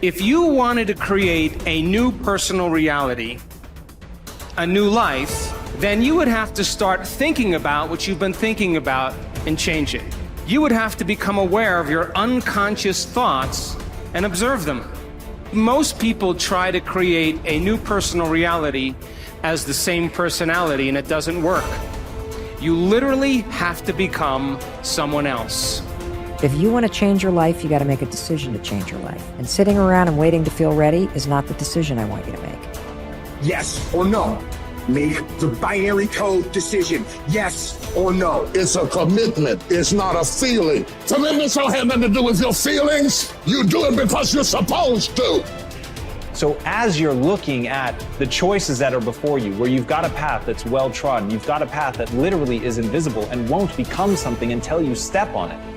If you wanted to create a new personal reality, a new life, then you would have to start thinking about what you've been thinking about and change it. You would have to become aware of your unconscious thoughts and observe them. Most people try to create a new personal reality as the same personality, and it doesn't work. You literally have to become someone else. If you want to change your life, you got to make a decision to change your life. And sitting around and waiting to feel ready is not the decision I want you to make. Yes or no. Make the binary code decision. Yes or no. It's a commitment. It's not a feeling. Commitments don't have nothing to do with your feelings. You do it because you're supposed to. So as you're looking at the choices that are before you, where you've got a path that's well-trodden, you've got a path that literally is invisible and won't become something until you step on it,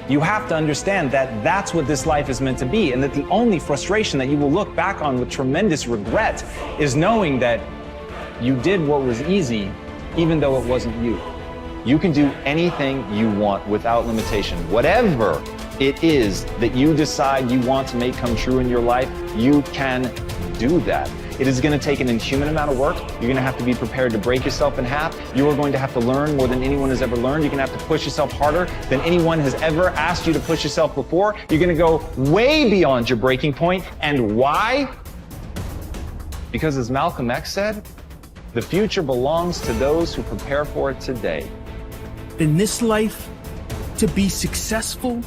you have to understand that that's what this life is meant to be, and that the only frustration that you will look back on with tremendous regret is knowing that you did what was easy, even though it wasn't you. You can do anything you want without limitation. Whatever it is that you decide you want to make come true in your life, you can do that. It is going to take an inhuman amount of work. You're going to have to be prepared to break yourself in half. You are going to have to learn more than anyone has ever learned. You're going to have to push yourself harder than anyone has ever asked you to push yourself before. You're going to go way beyond your breaking point. And why? Because as Malcolm X said, the future belongs to those who prepare for it today. In this life, to be successful,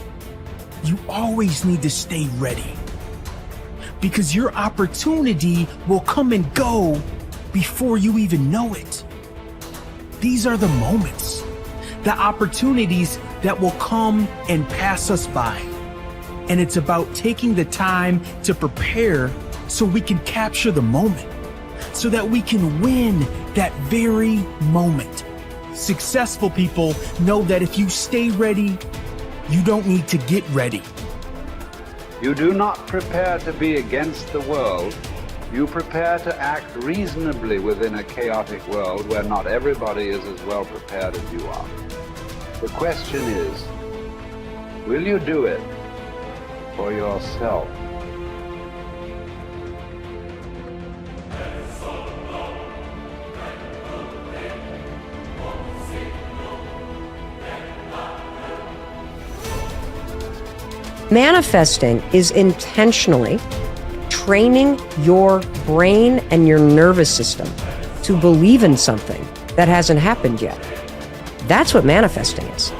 you always need to stay ready. Because your opportunity will come and go before you even know it. These are the moments, the opportunities that will come and pass us by. And it's about taking the time to prepare so we can capture the moment, so that we can win that very moment. Successful people know that if you stay ready, you don't need to get ready. You do not prepare to be against the world. You prepare to act reasonably within a chaotic world where not everybody is as well prepared as you are. The question is, will you do it for yourself? Manifesting is intentionally training your brain and your nervous system to believe in something that hasn't happened yet. That's what manifesting is.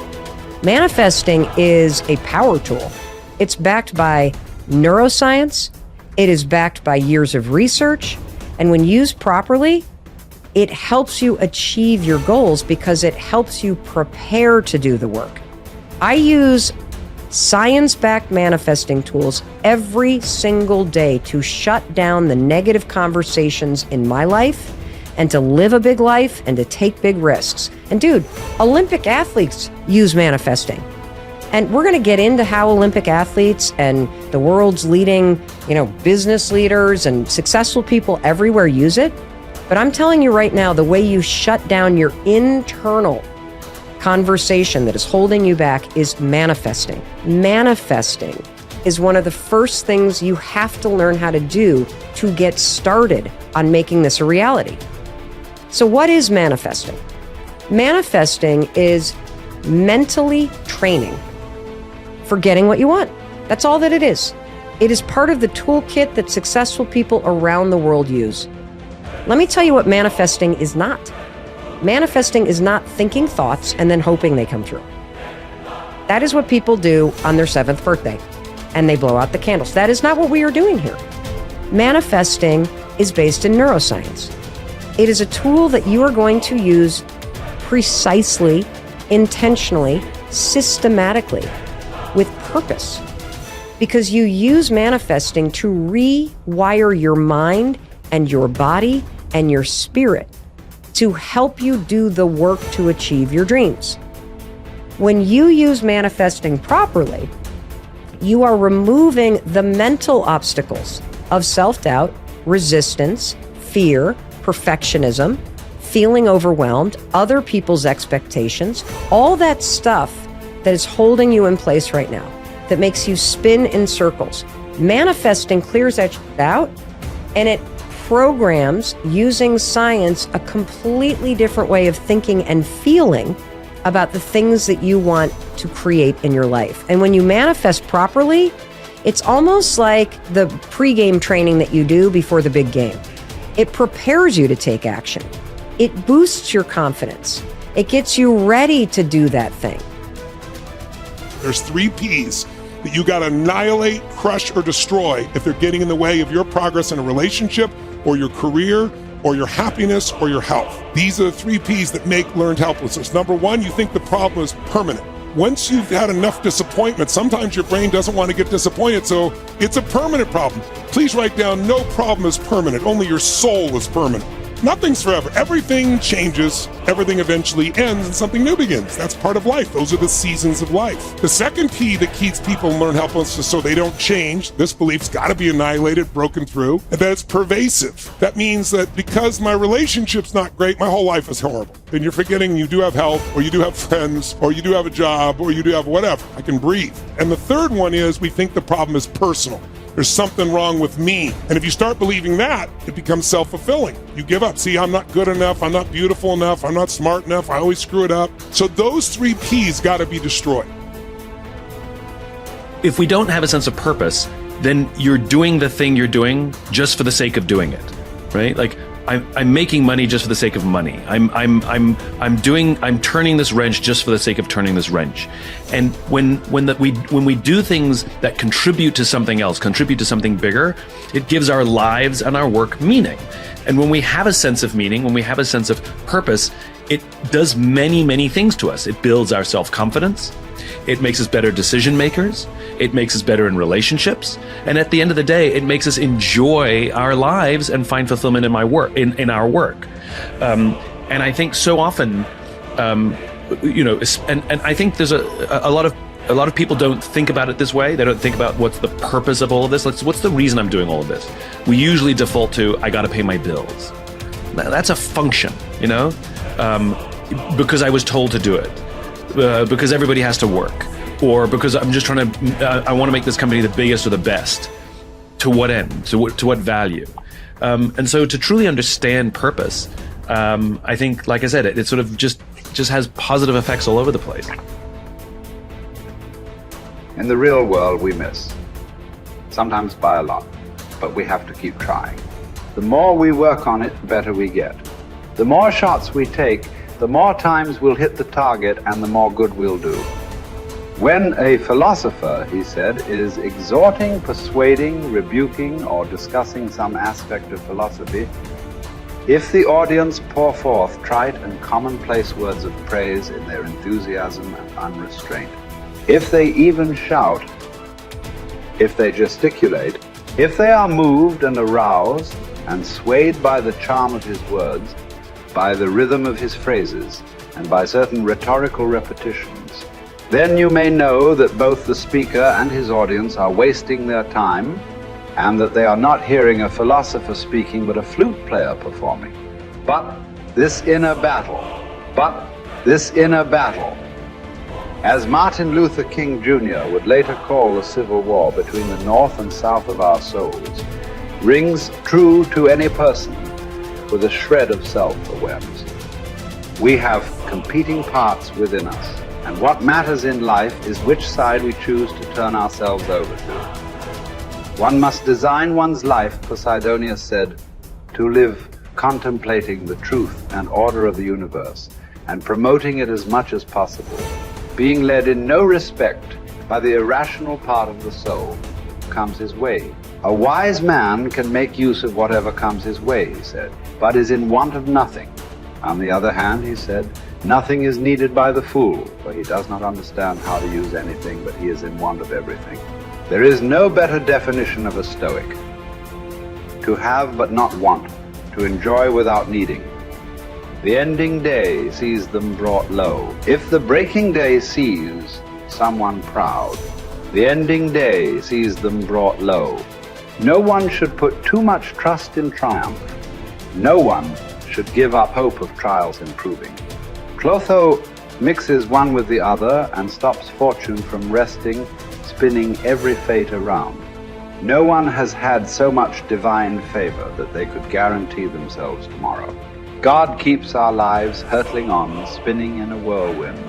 Manifesting is a power tool. It's backed by neuroscience. It is backed by years of research. And when used properly, it helps you achieve your goals because it helps you prepare to do the work. I use science-backed manifesting tools every single day to shut down the negative conversations in my life and to live a big life and to take big risks. And dude, Olympic athletes use manifesting. And we're going to get into how Olympic athletes and the world's leading, business leaders and successful people everywhere use it. But I'm telling you right now, the way you shut down your internal conversation that is holding you back is manifesting. Manifesting is one of the first things you have to learn how to do to get started on making this a reality. So what is manifesting? Manifesting is mentally training for getting what you want. That's all that it is. It is part of the toolkit that successful people around the world use. Let me tell you what manifesting is not. Manifesting is not thinking thoughts and then hoping they come true. That is what people do on their 7th birthday, and they blow out the candles. That is not what we are doing here. Manifesting is based in neuroscience. It is a tool that you are going to use precisely, intentionally, systematically, with purpose. Because you use manifesting to rewire your mind and your body and your spirit to help you do the work to achieve your dreams. When you use manifesting properly, you are removing the mental obstacles of self-doubt, resistance, fear, perfectionism, feeling overwhelmed, other people's expectations, all that stuff that is holding you in place right now, that makes you spin in circles. Manifesting clears that shit out, and it programs, using science, a completely different way of thinking and feeling about the things that you want to create in your life. And when you manifest properly, it's almost like the pregame training that you do before the big game. It prepares you to take action. It boosts your confidence. It gets you ready to do that thing. There's 3 P's that you got to annihilate, crush, or destroy if they're getting in the way of your progress in a relationship or your career or your happiness or your health. These are the 3 P's that make learned helplessness. Number 1, you think the problem is permanent. Once you've had enough disappointment, sometimes your brain doesn't want to get disappointed, so it's a permanent problem. Please write down, no problem is permanent, only your soul is permanent. Nothing's forever. Everything changes, everything eventually ends, and something new begins. That's part of life. Those are the seasons of life. The second key that keeps people in learned helplessness so they don't change, this belief's got to be annihilated, broken through, and that it's pervasive. That means that because my relationship's not great, my whole life is horrible. Then you're forgetting you do have health, or you do have friends, or you do have a job, or you do have whatever. I can breathe. And the third one is we think the problem is personal. There's something wrong with me. And if you start believing that, it becomes self-fulfilling. You give up. See, I'm not good enough. I'm not beautiful enough. I'm not smart enough. I always screw it up. So those 3 P's got to be destroyed. If we don't have a sense of purpose, then you're doing the thing you're doing just for the sake of doing it, right? Like I'm making money just for the sake of money. I'm turning this wrench just for the sake of turning this wrench. And when we do things that contribute to something else, contribute to something bigger, it gives our lives and our work meaning. And when we have a sense of meaning, when we have a sense of purpose, it does many, many things to us. It builds our self-confidence. It makes us better decision makers. It makes us better in relationships. And at the end of the day, it makes us enjoy our lives and find fulfillment in our work. And I think so often, and I think there's a lot of people don't think about it this way. They don't think about what's the purpose of all of this. What's the reason I'm doing all of this? We usually default to, I got to pay my bills. Now, that's a function, because I was told to do it. Because everybody has to work, or because I'm just trying to, I want to make this company the biggest or the best. To what end? To what value? And so to truly understand purpose, I think, like I said, it sort of just has positive effects all over the place. In the real world, we miss. Sometimes by a lot, but we have to keep trying. The more we work on it, the better we get. The more shots we take, the more times we'll hit the target and the more good we'll do. When a philosopher, he said, is exhorting, persuading, rebuking, or discussing some aspect of philosophy, if the audience pour forth trite and commonplace words of praise in their enthusiasm and unrestraint, if they even shout, if they gesticulate, if they are moved and aroused and swayed by the charm of his words, by the rhythm of his phrases, and by certain rhetorical repetitions, then you may know that both the speaker and his audience are wasting their time, and that they are not hearing a philosopher speaking but a flute player performing. But this inner battle, as Martin Luther King Jr. would later call the Civil War between the North and South of our souls, rings true to any person with a shred of self-awareness. We have competing parts within us, and what matters in life is which side we choose to turn ourselves over to. One must design one's life, Posidonius said, to live contemplating the truth and order of the universe, and promoting it as much as possible, being led in no respect by the irrational part of the soul comes his way. A wise man can make use of whatever comes his way, he said, but is in want of nothing. On the other hand, he said, nothing is needed by the fool, for he does not understand how to use anything, but he is in want of everything. There is no better definition of a Stoic. To have but not want, to enjoy without needing. The ending day sees them brought low. If the breaking day sees someone proud, the ending day sees them brought low. No one should put too much trust in triumph. No one should give up hope of trials improving. Clotho mixes one with the other and stops fortune from resting, spinning every fate around. No one has had so much divine favor that they could guarantee themselves tomorrow. God keeps our lives hurtling on, spinning in a whirlwind,